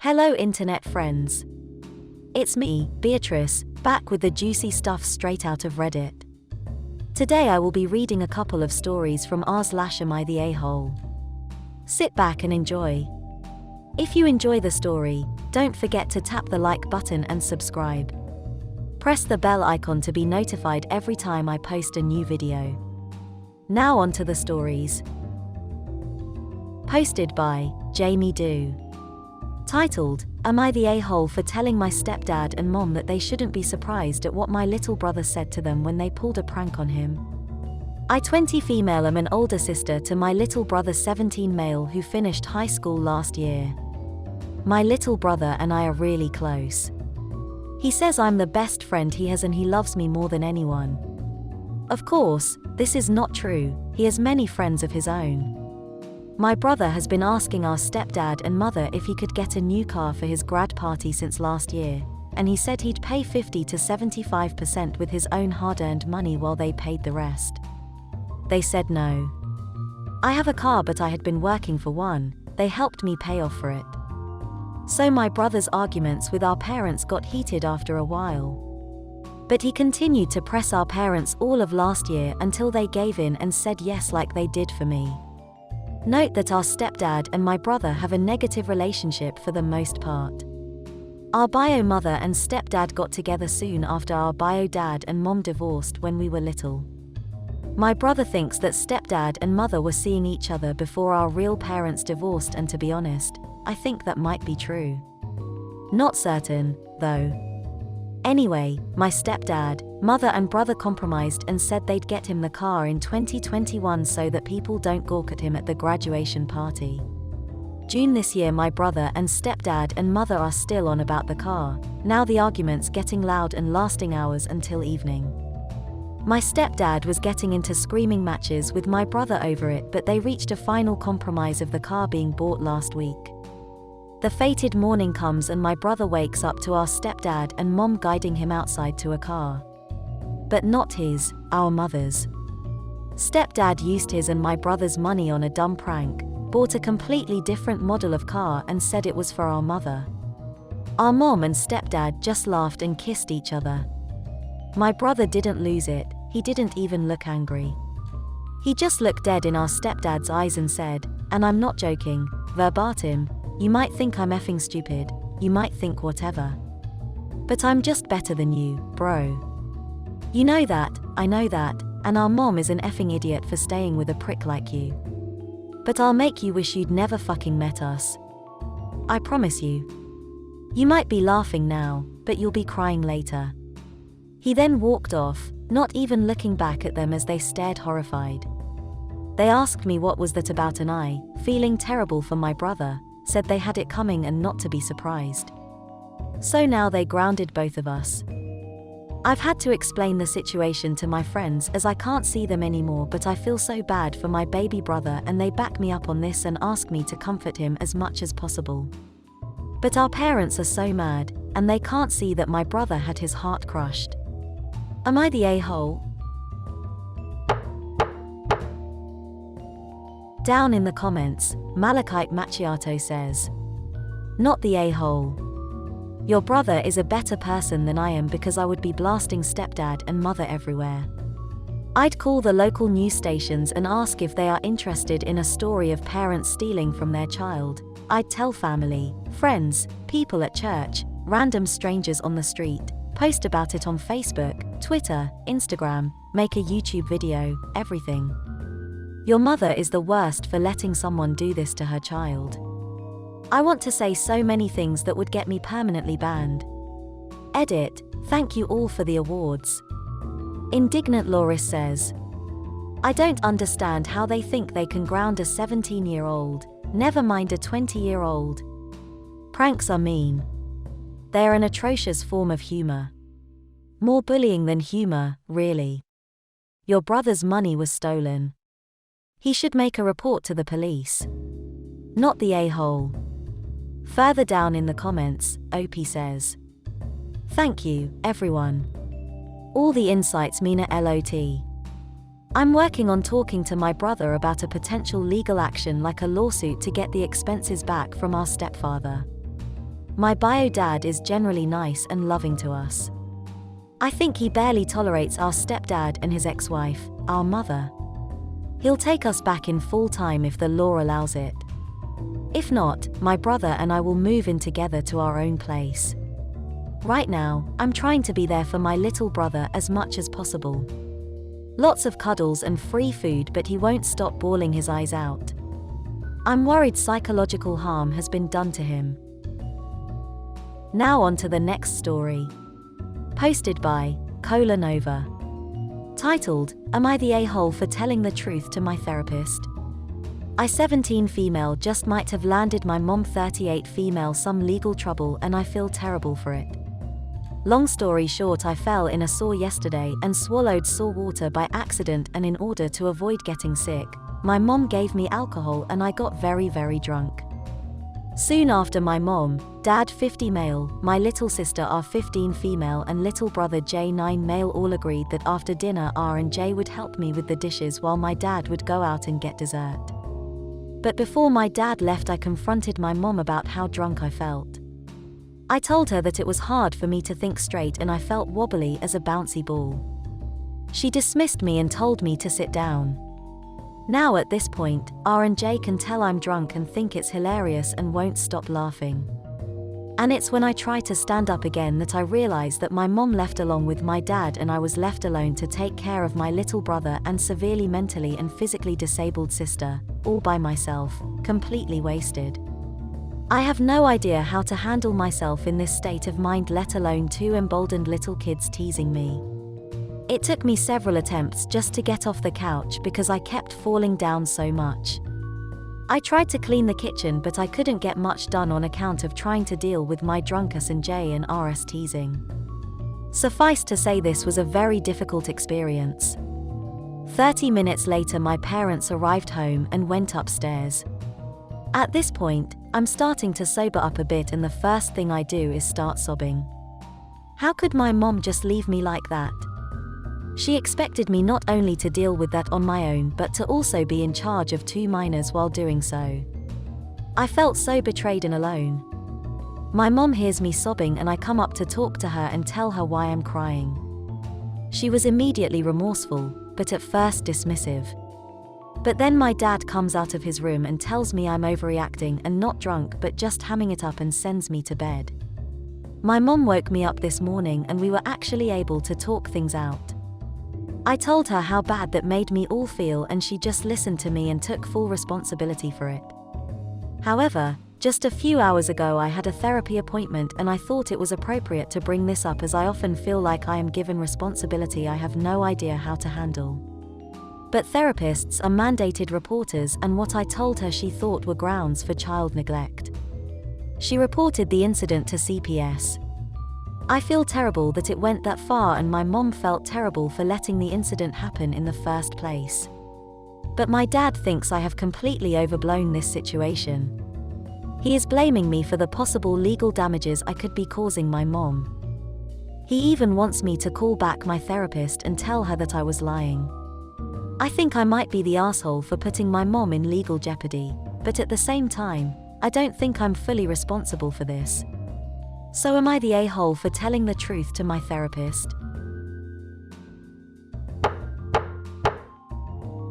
Hello internet friends. It's me, Beatrice, back with the juicy stuff straight out of Reddit. Today I will be reading a couple of stories from r/AmItheAsshole. Sit back and enjoy. If you enjoy the story, don't forget to tap the like button and subscribe. Press the bell icon to be notified every time I post a new video. Now on to the stories. Posted by Jamie Do. Titled, Am I the a-hole for telling my stepdad and mom that they shouldn't be surprised at what my little brother said to them when they pulled a prank on him? I 20 female am an older sister to my little brother 17 male who finished high school last year. My little brother and I are really close. He says I'm the best friend he has and he loves me more than anyone. Of course, this is not true, he has many friends of his own. My brother has been asking our stepdad and mother if he could get a new car for his grad party since last year, and he said he'd pay 50 to 75% with his own hard-earned money while they paid the rest. They said no. I have a car but I had been working for one, they helped me pay off for it. So my brother's arguments with our parents got heated after a while. But he continued to press our parents all of last year until they gave in and said yes like they did for me. Note that our stepdad and my brother have a negative relationship for the most part. Our bio mother and stepdad got together soon after our bio dad and mom divorced when we were little. My brother thinks that stepdad and mother were seeing each other before our real parents divorced, and to be honest, I think that might be true. Not certain, though. Anyway, my stepdad, mother and brother compromised and said they'd get him the car in 2021 so that people don't gawk at him at the graduation party. June this year my brother and stepdad and mother are still on about the car, now the arguments getting loud and lasting hours until evening. My stepdad was getting into screaming matches with my brother over it, but they reached a final compromise of the car being bought last week. The fated morning comes and my brother wakes up to our stepdad and mom guiding him outside to a car. But not his, our mother's. Stepdad used his and my brother's money on a dumb prank, bought a completely different model of car and said it was for our mother. Our mom and stepdad just laughed and kissed each other. My brother didn't lose it, he didn't even look angry. He just looked dead in our stepdad's eyes and said, and I'm not joking, verbatim, "You might think I'm effing stupid, you might think whatever. But I'm just better than you, bro. You know that, I know that, and our mom is an effing idiot for staying with a prick like you. But I'll make you wish you'd never fucking met us. I promise you. You might be laughing now, but you'll be crying later." He then walked off, not even looking back at them as they stared horrified. They asked me what was that about, and I, feeling terrible for my brother, said they had it coming and not to be surprised. So now they grounded both of us. I've had to explain the situation to my friends as I can't see them anymore, but I feel so bad for my baby brother and they back me up on this and ask me to comfort him as much as possible. But our parents are so mad, and they can't see that my brother had his heart crushed. Am I the a-hole? Down in the comments, Malachite Macchiato says, "Not the a-hole. Your brother is a better person than I am because I would be blasting stepdad and mother everywhere. I'd call the local news stations and ask if they are interested in a story of parents stealing from their child. I'd tell family, friends, people at church, random strangers on the street, post about it on Facebook, Twitter, Instagram, make a YouTube video, everything. Your mother is the worst for letting someone do this to her child. I want to say so many things that would get me permanently banned. Edit, thank you all for the awards." Indignant Loris says, "I don't understand how they think they can ground a 17-year-old, never mind a 20-year-old. Pranks are mean. They're an atrocious form of humor. More bullying than humor, really. Your brother's money was stolen. He should make a report to the police. Not the a-hole." Further down in the comments, Opie says, "Thank you, everyone. All the insights mean a lot. I'm working on talking to my brother about a potential legal action like a lawsuit to get the expenses back from our stepfather. My bio dad is generally nice and loving to us. I think he barely tolerates our stepdad and his ex-wife, our mother. He'll take us back in full time if the law allows it. If not, my brother and I will move in together to our own place. Right now, I'm trying to be there for my little brother as much as possible. Lots of cuddles and free food, but he won't stop bawling his eyes out. I'm worried psychological harm has been done to him. Now on to the next story. Posted by Colanova. Titled, Am I the a-hole for telling the truth to my therapist? I 17 female just might have landed my mom 38 female some legal trouble and I feel terrible for it. Long story short, I fell in a saw yesterday and swallowed saw water by accident, and in order to avoid getting sick, my mom gave me alcohol and I got very drunk. Soon after, my mom, dad 50 male, my little sister R 15 female and little brother J 9 male all agreed that after dinner R and J would help me with the dishes while my dad would go out and get dessert. But before my dad left, I confronted my mom about how drunk I felt. I told her that it was hard for me to think straight and I felt wobbly as a bouncy ball. She dismissed me and told me to sit down. Now at this point, R and J can tell I'm drunk and think it's hilarious and won't stop laughing. And it's when I try to stand up again that I realize that my mom left along with my dad and I was left alone to take care of my little brother and severely mentally and physically disabled sister, all by myself, completely wasted. I have no idea how to handle myself in this state of mind, let alone two emboldened little kids teasing me. It took me several attempts just to get off the couch because I kept falling down so much. I tried to clean the kitchen, but I couldn't get much done on account of trying to deal with my drunkus and J and RS teasing. Suffice to say, this was a very difficult experience. 30 minutes later, my parents arrived home and went upstairs. At this point, I'm starting to sober up a bit and the first thing I do is start sobbing. How could my mom just leave me like that? She expected me not only to deal with that on my own but to also be in charge of two minors while doing so. I felt so betrayed and alone. My mom hears me sobbing and I come up to talk to her and tell her why I'm crying. She was immediately remorseful, but at first dismissive. But then my dad comes out of his room and tells me I'm overreacting and not drunk but just hamming it up and sends me to bed. My mom woke me up this morning and we were actually able to talk things out. I told her how bad that made me all feel and she just listened to me and took full responsibility for it. However, just a few hours ago I had a therapy appointment and I thought it was appropriate to bring this up as I often feel like I am given responsibility I have no idea how to handle. But therapists are mandated reporters, and what I told her she thought were grounds for child neglect. She reported the incident to CPS. I feel terrible that it went that far and my mom felt terrible for letting the incident happen in the first place. But my dad thinks I have completely overblown this situation. He is blaming me for the possible legal damages I could be causing my mom. He even wants me to call back my therapist and tell her that I was lying. I think I might be the asshole for putting my mom in legal jeopardy, but at the same time, I don't think I'm fully responsible for this. So am I the a-hole for telling the truth to my therapist?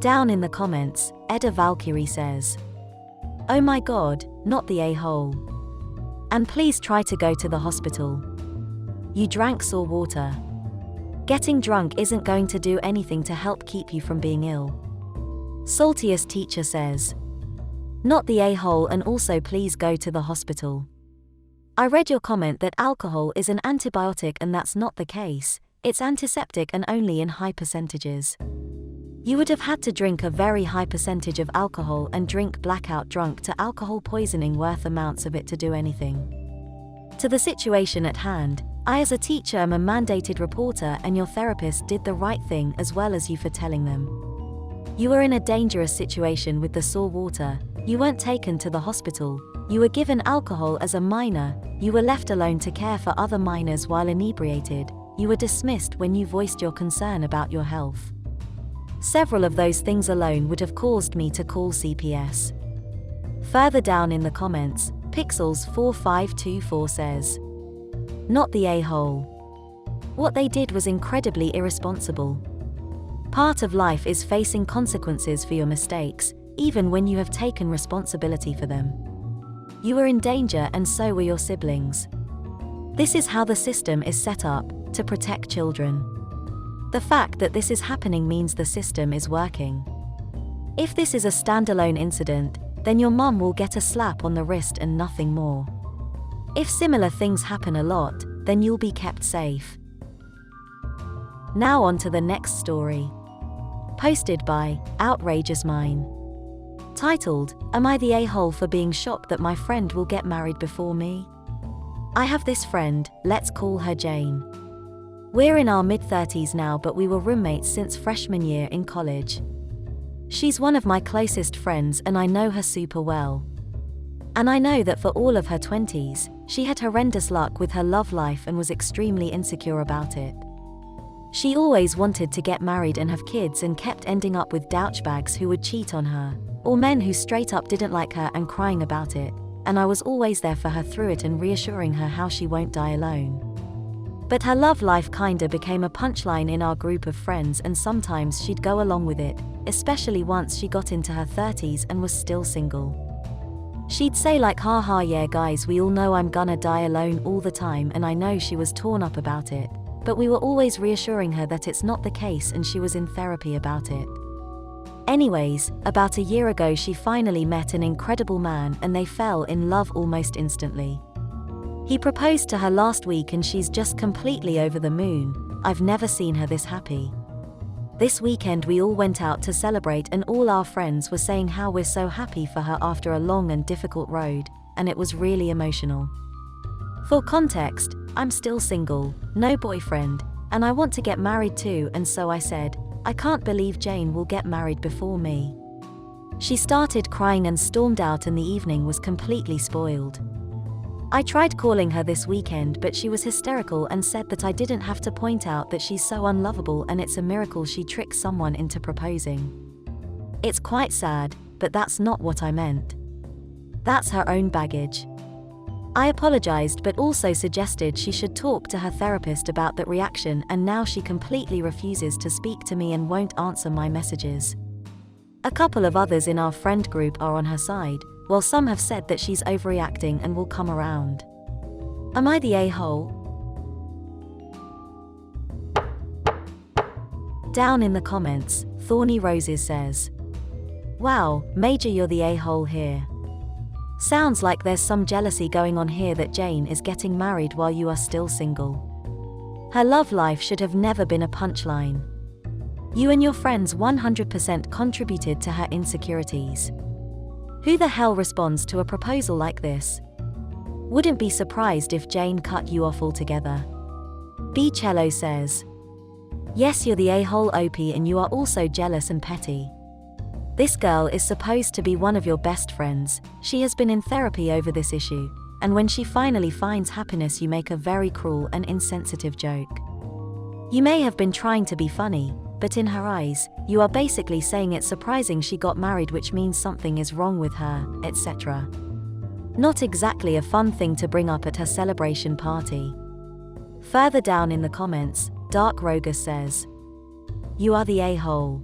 Down in the comments, Edda Valkyrie says, "Oh my god, not the a-hole. And please try to go to the hospital. You drank saw water. Getting drunk isn't going to do anything to help keep you from being ill." Saltiest Teacher says, "Not the a-hole and also please go to the hospital." I read your comment that alcohol is an antibiotic and that's not the case. It's antiseptic and only in high percentages. You would have had to drink a very high percentage of alcohol and drink blackout drunk to alcohol poisoning worth amounts of it to do anything. To the situation at hand, I as a teacher am a mandated reporter and your therapist did the right thing as well as you for telling them. You were in a dangerous situation with the saw water, you weren't taken to the hospital, you were given alcohol as a minor, you were left alone to care for other minors while inebriated, you were dismissed when you voiced your concern about your health. Several of those things alone would have caused me to call CPS. Further down in the comments, Pixels4524 says, "Not the a-hole. What they did was incredibly irresponsible. Part of life is facing consequences for your mistakes, even when you have taken responsibility for them. You were in danger and so were your siblings. This is how the system is set up, to protect children. The fact that this is happening means the system is working. If this is a standalone incident, then your mum will get a slap on the wrist and nothing more. If similar things happen a lot, then you'll be kept safe." Now on to the next story. Posted by Outrageous Mine. Titled, "Am I the a-hole for being shocked that my friend will get married before me? I have this friend, let's call her Jane. We're in our mid-30s now, but we were roommates since freshman year in college. She's one of my closest friends and I know her super well. And I know that for all of her 20s, she had horrendous luck with her love life and was extremely insecure about it. She always wanted to get married and have kids and kept ending up with douchebags who would cheat on her, or men who straight up didn't like her and crying about it, and I was always there for her through it and reassuring her how she won't die alone. But her love life kinda became a punchline in our group of friends and sometimes she'd go along with it, especially once she got into her 30s and was still single. She'd say like, haha yeah guys, we all know I'm gonna die alone all the time, and I know she was torn up about it, but we were always reassuring her that it's not the case and she was in therapy about it. Anyways, about a year ago she finally met an incredible man and they fell in love almost instantly. He proposed to her last week and she's just completely over the moon. I've never seen her this happy. This weekend we all went out to celebrate and all our friends were saying how we're so happy for her after a long and difficult road, and it was really emotional. For context, I'm still single, no boyfriend, and I want to get married too, and so I said, I can't believe Jane will get married before me. She started crying and stormed out and the evening was completely spoiled. I tried calling her this weekend but she was hysterical and said that I didn't have to point out that she's so unlovable and it's a miracle she tricked someone into proposing. It's quite sad, but that's not what I meant. That's her own baggage. I apologized but also suggested she should talk to her therapist about that reaction, and now she completely refuses to speak to me and won't answer my messages. A couple of others in our friend group are on her side, while some have said that she's overreacting and will come around. Am I the a-hole? Down in the comments, Thorny Roses says, "Wow, Major, you're the a-hole here. Sounds like there's some jealousy going on here that Jane is getting married while you are still single. Her love life should have never been a punchline. You and your friends 100% contributed to her insecurities. Who the hell responds to a proposal like this? Wouldn't be surprised if Jane cut you off altogether." B. Cello says, "Yes, you're the a-hole OP and you are also jealous and petty. This girl is supposed to be one of your best friends, she has been in therapy over this issue, and when she finally finds happiness you make a very cruel and insensitive joke. You may have been trying to be funny, but in her eyes, you are basically saying it's surprising she got married, which means something is wrong with her, etc. Not exactly a fun thing to bring up at her celebration party." Further down in the comments, Dark Rogus says, "You are the a-hole.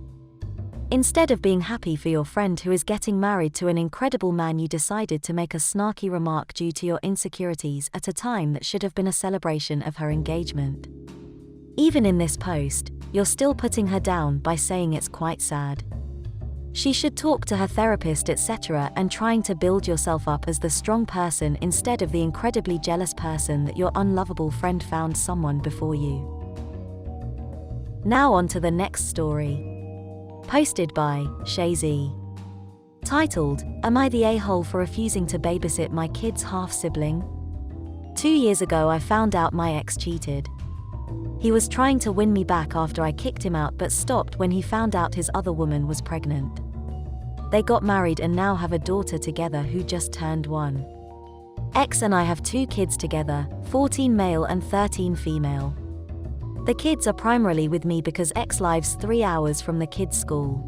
Instead of being happy for your friend who is getting married to an incredible man, you decided to make a snarky remark due to your insecurities at a time that should have been a celebration of her engagement. Even in this post, you're still putting her down by saying it's quite sad. She should talk to her therapist, etc., and trying to build yourself up as the strong person instead of the incredibly jealous person that your unlovable friend found someone before you." Now on to the next story. Posted by Shazy. Titled, "Am I the a-hole for refusing to babysit my kid's half-sibling? 2 years ago I found out my ex cheated. He was trying to win me back after I kicked him out but stopped when he found out his other woman was pregnant. They got married and now have a daughter together who just turned 1. Ex and I have 2 kids together, 14 male and 13 female. The kids are primarily with me because ex lives 3 hours from the kids' school.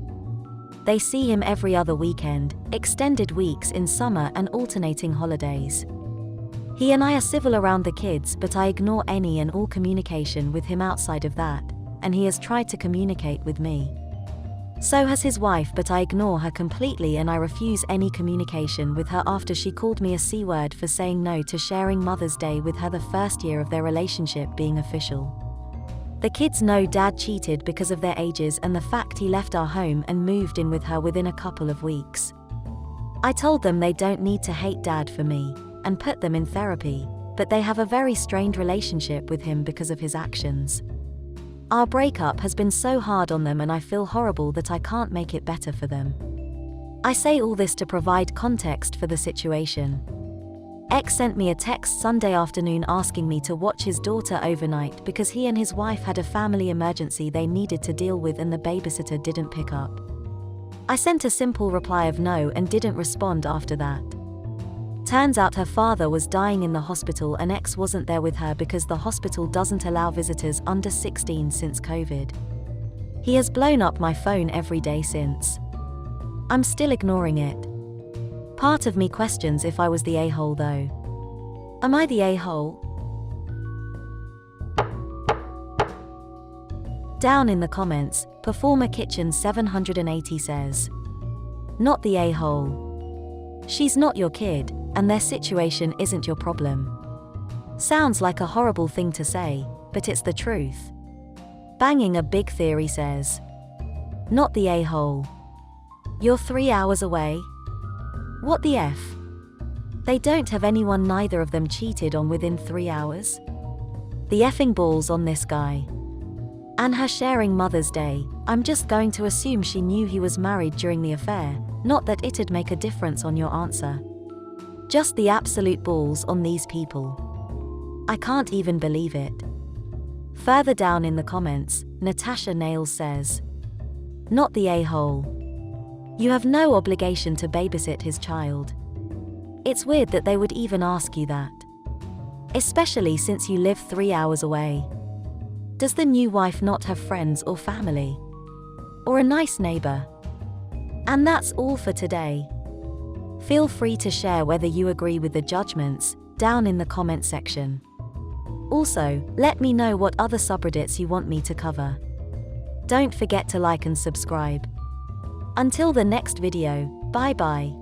They see him every other weekend, extended weeks in summer and alternating holidays. He and I are civil around the kids, but I ignore any and all communication with him outside of that, and he has tried to communicate with me. So has his wife, but I ignore her completely and I refuse any communication with her after she called me a C-word for saying no to sharing Mother's Day with her the first year of their relationship being official. The kids know Dad cheated because of their ages and the fact he left our home and moved in with her within a couple of weeks. I told them they don't need to hate Dad for me, and put them in therapy, but they have a very strained relationship with him because of his actions. Our breakup has been so hard on them and I feel horrible that I can't make it better for them. I say all this to provide context for the situation. X sent me a text Sunday afternoon asking me to watch his daughter overnight because he and his wife had a family emergency they needed to deal with and the babysitter didn't pick up. I sent a simple reply of no and didn't respond after that. Turns out her father was dying in the hospital and X wasn't there with her because the hospital doesn't allow visitors under 16 since COVID. He has blown up my phone every day since. I'm still ignoring it. Part of me questions if I was the a-hole though. Am I the a-hole? Down in the comments, Performer Kitchen 780 says, "Not the a-hole. She's not your kid, and their situation isn't your problem." Sounds like a horrible thing to say, but it's the truth. Banging a Big Theory says, "Not the a-hole. You're 3 hours away? What the F? They don't have anyone neither of them cheated on within 3 hours? The effing balls on this guy. And her sharing Mother's Day, I'm just going to assume she knew he was married during the affair, not that it'd make a difference on your answer. Just the absolute balls on these people. I can't even believe it." Further down in the comments, Natasha Nails says, "Not the a-hole. You have no obligation to babysit his child. It's weird that they would even ask you that. Especially since you live 3 hours away. Does the new wife not have friends or family? Or a nice neighbor?" And that's all for today. Feel free to share whether you agree with the judgments down in the comment section. Also, let me know what other subreddits you want me to cover. Don't forget to like and subscribe. Until the next video, bye bye.